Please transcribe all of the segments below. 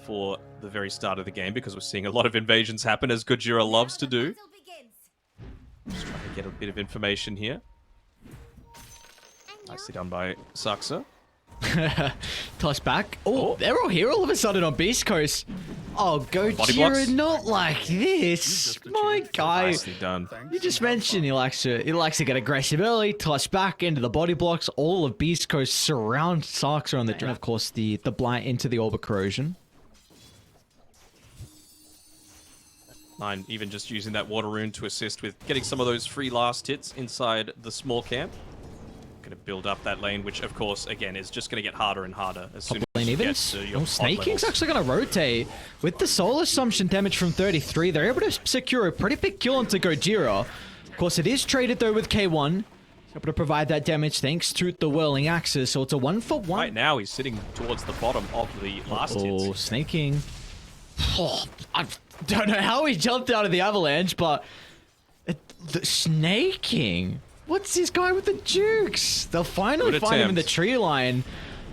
for the very start of the game because we're seeing a lot of invasions happen, as Gojira loves to do. Just trying to get a bit of information here. Nicely done by Saxa. Toss back. Oh, they're all here all of a sudden on Beast Coast. Oh, Gojira, not like this. My guy. Nicely done. You just mentioned he likes to get aggressive early, toss back into the body blocks. All of Beast Coast surround Saxa on the drive. Of course, the blight into the Orb of Corrosion. Nine even just using that water rune to assist with getting some of those free last hits inside the small camp. Going to build up that lane, which of course, again, is just going to get harder and harder as soon as you get to your Snaking's actually going to rotate. With the Soul Assumption damage from 33, they're able to secure a pretty big kill onto Gojira. Of course, it is traded though with K1. Able to provide that damage thanks to the Whirling Axis, so it's a 1-for-1. Right now, he's sitting towards the bottom of the last hit. Oh, Snaking. Oh, I don't know how he jumped out of the avalanche, but the Snaking. What's this guy with the jukes? They'll finally find him in the tree line.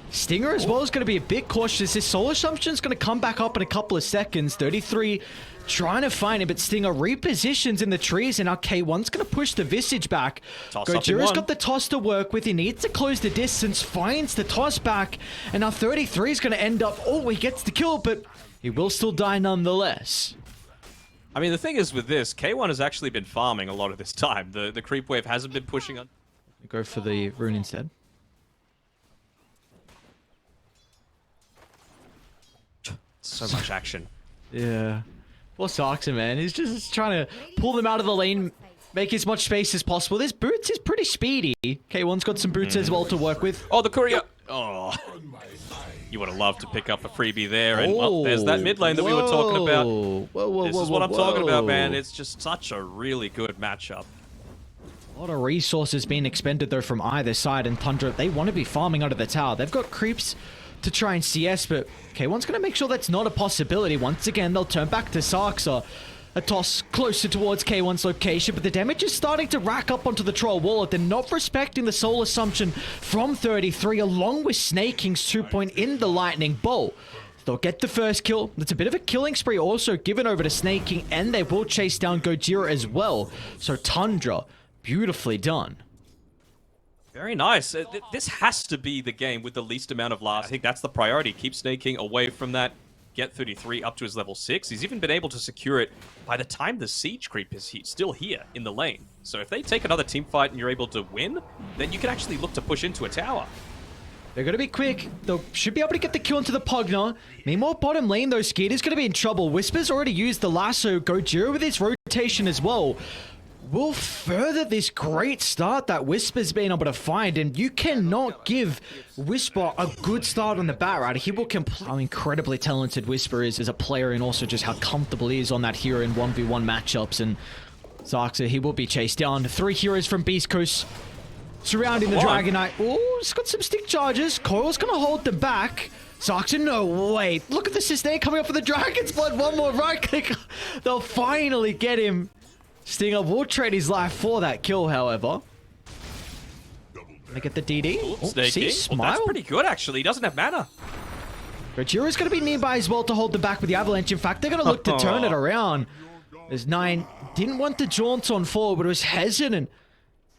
Stinger as well is going to be a bit cautious. His Soul Assumption is going to come back up in a couple of seconds. 33 trying to find him, but Stinger repositions in the trees, and now K1's going to push the Visage back. Gojira's got the toss to work with. He needs to close the distance, finds the toss back, and now 33 is going to end up... Oh, he gets the kill, but he will still die nonetheless. I mean, the thing is with this, K1 has actually been farming a lot of this time. The creep wave hasn't been pushing on. Go for the rune instead. So much action. Yeah. Poor Saxa, man. He's just trying to pull them out of the lane, make as much space as possible. This boots is pretty speedy. K1's got some boots as well to work with. Oh, the courier. Oh. You would have loved to pick up a freebie there, and well, there's that mid lane that we were talking about. This is what I'm talking about, man. It's just such a really good matchup. A lot of resources being expended, though, from either side, and Tundra, they want to be farming under the tower. They've got creeps to try and CS, but K1's going to make sure that's not a possibility. Once again, they'll turn back to Saxa. A toss closer towards K1's location, but the damage is starting to rack up onto the Troll Wallet. They're not respecting the Soul Assumption from 33, along with Snaking's 2-point in the Lightning Bolt. They'll get the first kill. It's a bit of a killing spree also given over to Snaking, and they will chase down Gojira as well. So Tundra, beautifully done. Very nice. This has to be the game with the least amount of last. I think that's the priority. Keep Snaking away from that. Get 33 up to his level 6. He's even been able to secure it by the time the siege creep is still here in the lane. So if they take another team fight and you're able to win, then you can actually look to push into a tower. They're going to be quick. They should be able to get the kill into the Pugna. Meanwhile, bottom lane, though, Skeeter's going to be in trouble. Whisper's already used the lasso. Gojira with his rotation as well will further this great start that Whisper's been able to find, and you cannot give Whisper a good start on the bat, right? He will how incredibly talented Whisper is as a player, and also just how comfortable he is on that hero in 1v1 matchups. And Saxa, he will be chased down. 3 heroes from Beast Coast surrounding the Dragon Knight. Oh, he's got some stick charges. Coil's gonna hold them back. Saxa, no, wait. Look at the sustain coming up for the Dragon's Blood. One more right click. They'll finally get him. Stinger will trade his life for that kill, however. They get the DD. Oh, see, Smile. Well, that's pretty good, actually. He doesn't have mana. Gojira's going to be nearby as well to hold them back with the Avalanche. In fact, they're going to look to turn it around. As 9 didn't want to jaunt on forward, but was hesitant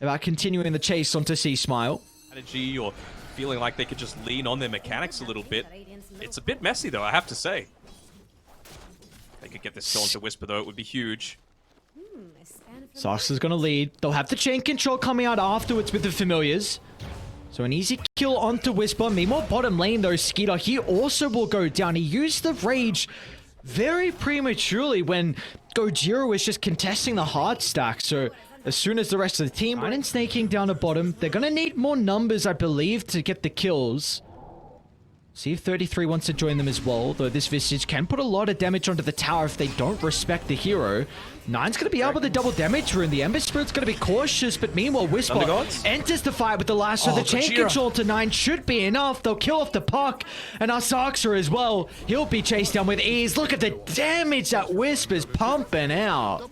about continuing the chase onto Smile. Strategy or feeling like they could just lean on their mechanics a little bit. It's a bit messy, though, I have to say. If they could get this kill onto Whisper, though, it would be huge. Saxa's gonna lead. They'll have the chain control coming out afterwards with the familiars. So an easy kill onto Whisper. Meanwhile, bottom lane though, Skeeter, he also will go down. He used the rage very prematurely when Gojira was just contesting the hard stack. So as soon as the rest of the team went in snaking down the bottom, they're gonna need more numbers, I believe, to get the kills. See if 33 wants to join them as well, though this Visage can put a lot of damage onto the tower if they don't respect the hero. 9's going to be able to double damage rune. The Ember Spirit's going to be cautious, but meanwhile Whisper enters the fight with the lasso. The chain control to 9 should be enough. They'll kill off the puck, and our Saxa as well. He'll be chased down with ease. Look at the damage that Whisper's pumping out.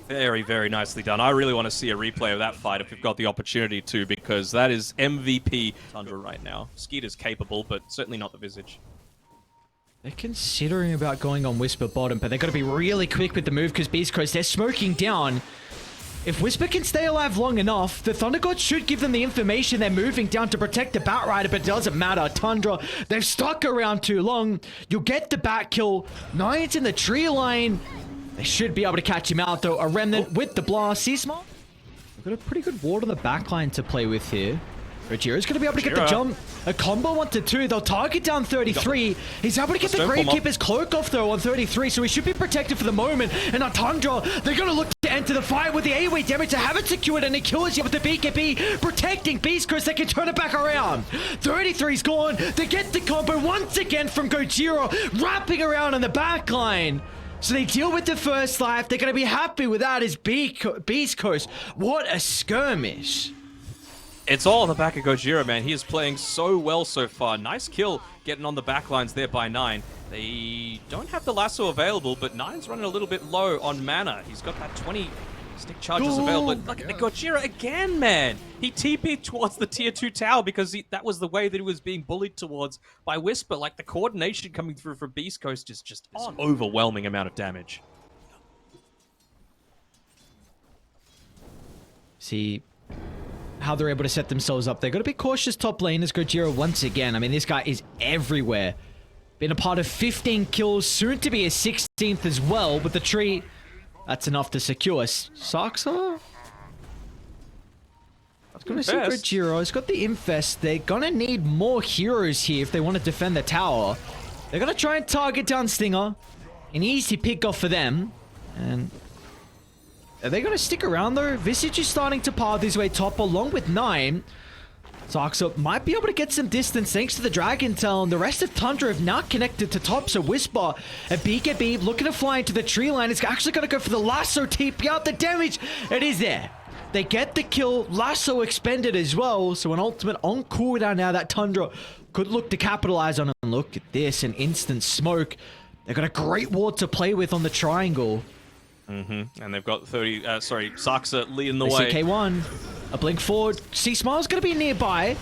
Very, very nicely done. I really want to see a replay of that fight if we've got the opportunity to, because that is MVP Tundra right now. Skeeter's capable, but certainly not the Visage. They're considering about going on Whisper bottom, but they've got to be really quick with the move because Beast Coast, they're smoking down. If Whisper can stay alive long enough, the Thunder Gods should give them the information they're moving down to protect the Bat Rider, but it doesn't matter. Tundra, they've stuck around too long. You'll get the Bat kill. Nine's in the tree line. They should be able to catch him out, though. A Remnant with the blast. Seasmart. We've got a pretty good ward on the backline to play with here. Rogero's going to be able to get the jump. A combo 1-2. They'll target down 33. He's able to get the Gravekeeper's cloak off, though, on 33, so he should be protected for the moment. And now Tundra, they're going to look to enter the fight with the AoE damage. They haven't secured any kills yet with the BKB protecting Beast Coast. They can turn it back around. 33's gone. They get the combo once again from Gojira, wrapping around on the back line. So they deal with the first life. They're going to be happy with that as Beast Coast. What a skirmish. It's all on the back of Gojira, man. He is playing so well so far. Nice kill getting on the back lines there by 9. They don't have the lasso available, but 9's running a little bit low on mana. He's got that 20 stick charges available. But look at the Gojira again, man. He TP'd towards the tier 2 tower because that was the way that he was being bullied towards by Whisper. Like, the coordination coming through from Beast Coast is just an overwhelming amount of damage. See how they're able to set themselves up. They've got to be cautious top lane as Gojira once again. I mean, this guy is everywhere. Been a part of 15 kills, soon to be a 16th as well, but the tree, that's enough to secure. Saxa? I was going to see Gojira. He's got the Infest. They're going to need more heroes here if they want to defend the tower. They're going to try and target down Stinger. An easy pick off for them. And are they going to stick around, though? Visage is starting to path his way top along with 9. Saxa might be able to get some distance thanks to the Dragon Tail, and the rest of Tundra have now connected to top, so Whisper and BKB looking to fly into the tree line. It's actually going to go for the lasso TP out. The damage, it is there. They get the kill, lasso expended as well, so an ultimate on cooldown now that Tundra could look to capitalize on. And look at this, an instant smoke. They've got a great ward to play with on the triangle. And they've got Saxa leading the way. K1, a blink forward. Seasmile's going to be nearby,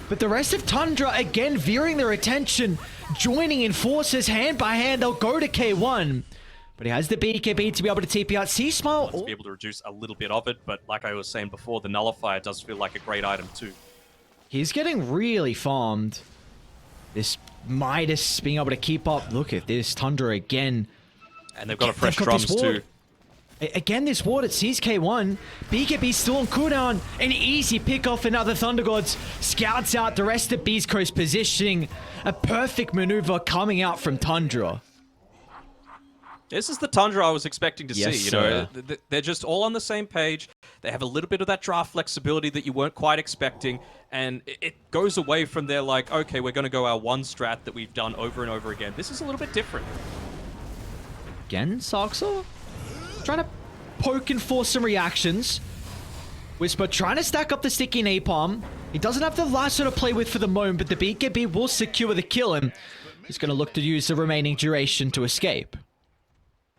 but the rest of Tundra again veering their attention, joining in forces hand by hand. They'll go to K1, but he has the BKB to be able to TP out. Seasmile to be able to reduce a little bit of it, but like I was saying before, the Nullifier does feel like a great item too. He's getting really farmed. This Midas being able to keep up. Look at this, Tundra again. And they've got a fresh drums too. Again, this ward, it sees K1. BKB still on cooldown. An easy pick off another Thunder Gods. Scouts out the rest of Beast Coast positioning. A perfect maneuver coming out from Tundra. This is the Tundra I was expecting to see. You know, they're just all on the same page. They have a little bit of that draft flexibility that you weren't quite expecting. And it goes away from their like, okay, we're going to go our one strat that we've done over and over again. This is a little bit different. Again, Saxa trying to poke and force some reactions. Whisper trying to stack up the sticky napalm. He doesn't have the lasso to play with for the moment, but the BKB will secure the kill, and he's going to look to use the remaining duration to escape.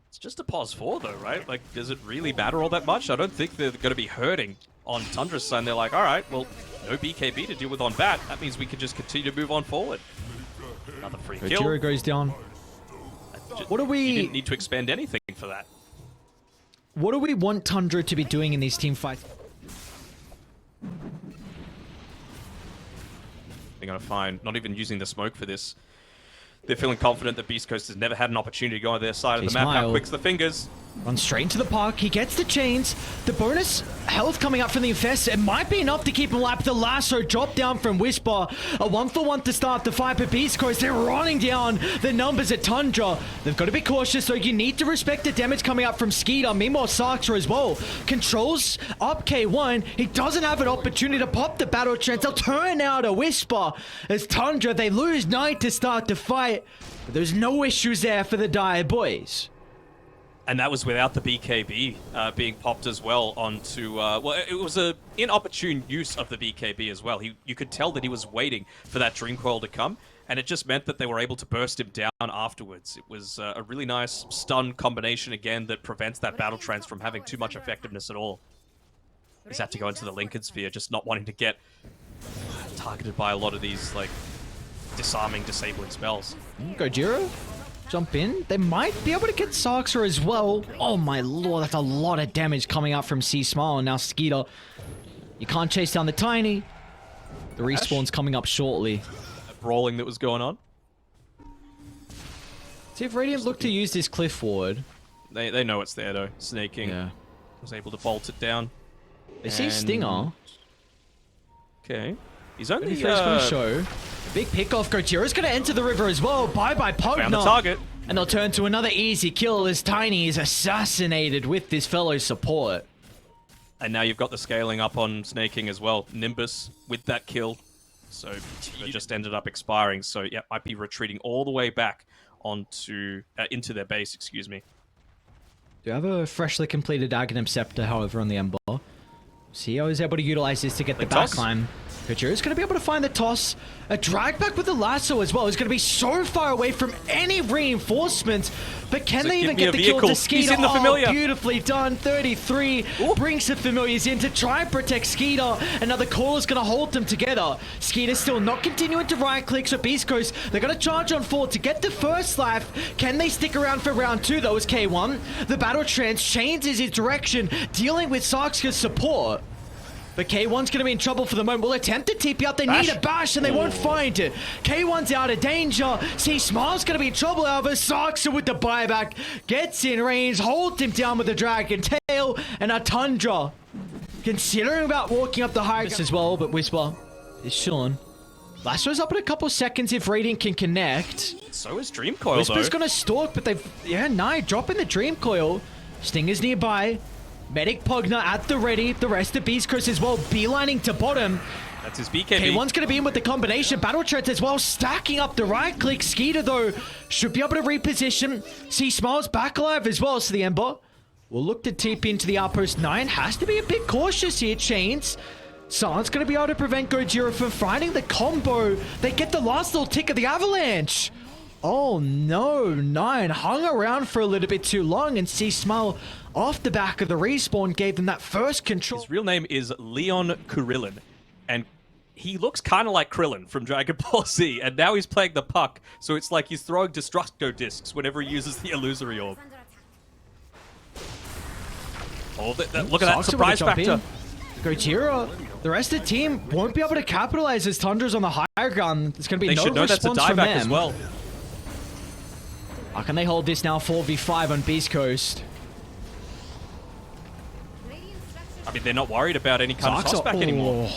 It's just a pause 4 though, right? Like, does it really matter all that much? I don't think they're going to be hurting on Tundra's side. They're like, all right, well, no BKB to deal with on bat. That means we can just continue to move on forward. Another free kill. Gojira goes down. What do we... You didn't need to expend anything for that. What do we want Tundra to be doing in these team fights? They're going to find, not even using the smoke for this. They're feeling confident that Beast Coast has never had an opportunity to go on their side of the map. How quick's the fingers? Runs straight into the park. He gets the chains. The bonus health coming up from the Infest. It might be enough to keep him alive. The lasso drop down from Whisper. A 1-for-1 to start the fight, but Beast Coast, they're running down the numbers at Tundra. They've got to be cautious, so you need to respect the damage coming up from Skeeter. Meanwhile, Saxa as well. Controls up K1. He doesn't have an opportunity to pop the battle trance. They'll turn out a Whisper. As Tundra, they lose 9 to start the fight. But there's no issues there for the Dire Boys. And that was without the BKB being popped as well onto... well, it was an inopportune use of the BKB as well. You could tell that he was waiting for that Dream Coil to come, and it just meant that they were able to burst him down afterwards. It was a really nice stun combination, again, that prevents that Battle Trance from having too much effectiveness at all. He's had to go into the Lincoln Sphere, just not wanting to get targeted by a lot of these, like, disarming, disabling spells. Gojira, jump in. They might be able to get Saxa as well. Oh my lord, that's a lot of damage coming out from C Smile. And now Skeeter, you can't chase down the Tiny. The respawn's coming up shortly. That brawling that was going on. See if Radiant look to use this cliff ward. They know it's there though. Snaking was able to bolt it down. They see Stinger. Okay. He's only first one show. A big pick off. Gojira's going to enter the river as well. Bye-bye Pugna. Found the target. And they'll turn to another easy kill as Tiny is assassinated with this fellow support. And now you've got the scaling up on Snaking as well. Nimbus with that kill. So it just ended up expiring. So yeah, might be retreating all the way back onto into their base, excuse me. Do have a freshly completed Aghanim Scepter, however, on the Ember. CEO is able to utilize this to get the back climb. Gojira is going to be able to find the toss. A drag back with the lasso as well. Is going to be so far away from any reinforcements. But can they even get the kill to Skeeter? He's in the familiar. Oh, beautifully done. 33 brings the familiars in to try and protect Skeeter. And now the call is going to hold them together. Skeeter still not continuing to right click. So Beast Coast, they're going to charge on forward to get the first life. Can they stick around for round 2 though as K1? The battle trance changes its direction, dealing with Saxka's support. But K1's going to be in trouble for the moment. Will attempt to TP out. They need a bash and they won't find it. K1's out of danger. See, Smile's going to be in trouble, however. Saxa with the buyback. Gets in range. Holds him down with the Dragon Tail. And a Tundra. Considering about walking up the high as well, but Whisper is chilling. Lasso's up in a couple seconds if Radiant can connect. So is Dream Coil, Whisper's though. going to stalk, but they've... Yeah, dropping the Dream Coil. Stinger's nearby. Medic Pugna at the ready. The rest of Beast Coast as well, beelining to bottom. That's his BKB. K1's going to be in with the combination. Battle Treads as well, stacking up the right click. Skeeter, though, should be able to reposition. See, Smile's back alive as well, so the Ember will look to TP into the outpost 9. Has to be a bit cautious here, Chains. Silence going to be able to prevent Gojira from finding the combo. They get the last little tick of the avalanche. Oh no, 9 hung around for a little bit too long, and see Smile off the back of the respawn gave them that first control. His real name is Leon Kurillin, and he looks kind of like Krillin from Dragon Ball Z, and now he's playing the puck, so it's like he's throwing Destructo discs whenever he uses the Illusory Orb. Oh, look at that surprise factor. Gojira, the rest of the team won't be able to capitalize as Tundra's on the higher ground. There's going to be no response from them. As well. How can they hold this now 4v5 on Beast Coast? I mean, they're not worried about any kind of tossback anymore.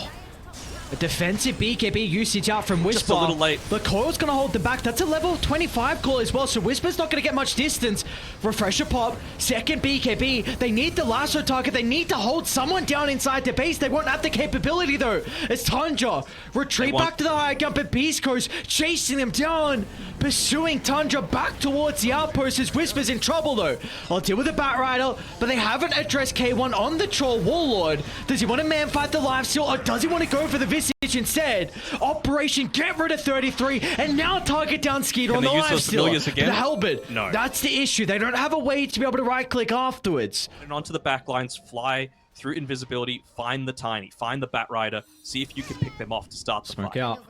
A defensive BKB usage out from Whisper. Just a little late. The coil's going to hold them back. That's a level 25 call as well, so Whisper's not going to get much distance. Refresher pop, second BKB. They need the lasso target. They need to hold someone down inside their base. They won't have the capability, though. It's Tundra. Retreat back to the high jump at Beast Coast, chasing them down. Pursuing Tundra back towards the outpost as Whisper's in trouble, though. I'll deal with the Batrider, but they haven't addressed K1 on the Troll Warlord. Does he want to man fight the lifesteal, or does he want to go for the Visage instead? Operation get rid of 33, and now target down Skeeter on the lifesteal. The Halberd. No. That's the issue. They don't have a way to be able to right-click afterwards. And onto the backlines, fly through invisibility, find the Tiny, find the Batrider, see if you can pick them off to start the Smoke fight. out.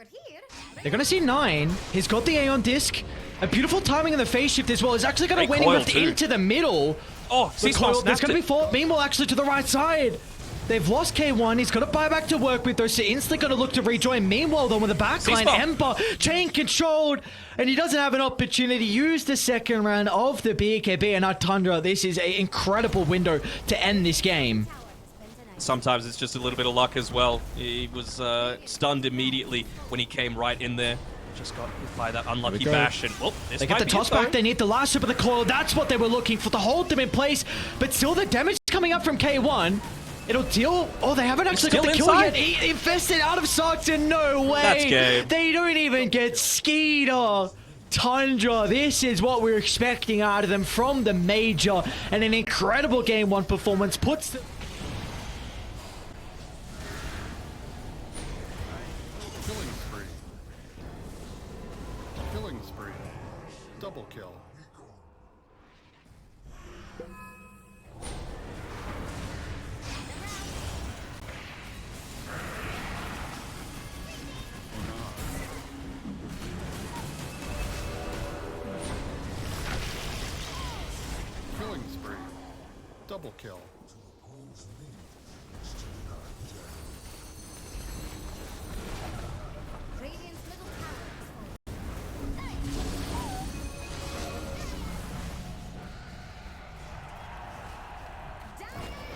They're going to see 9. He's got the Aeon Disc. A beautiful timing in the phase shift as well. He's actually going to win rift into the middle. Oh, the coil, there's going to be 4. Meanwhile, actually to the right side. They've lost K1. He's got a buyback to work with, though, so instantly going to look to rejoin. Meanwhile, though, with the backline, Ember, chain controlled, and he doesn't have an opportunity to use the second round of the BKB. And now Tundra, this is an incredible window to end this game. Sometimes it's just a little bit of luck as well. He was stunned immediately when he came right in there. Just got hit by that unlucky bash, and they get the toss back. They need the last of the coil. That's what they were looking for, to hold them in place. But still, the damage coming up from K1. It'll deal. Oh, they haven't actually got the kill yet. He infested out of Saxa. No way. That's game. They don't even get Skeeter. Tundra, this is what we're expecting out of them from the major, and an incredible game 1 performance puts them. Killing spree. Double kill. Double kill. Radiant's middle tower is falling. Dire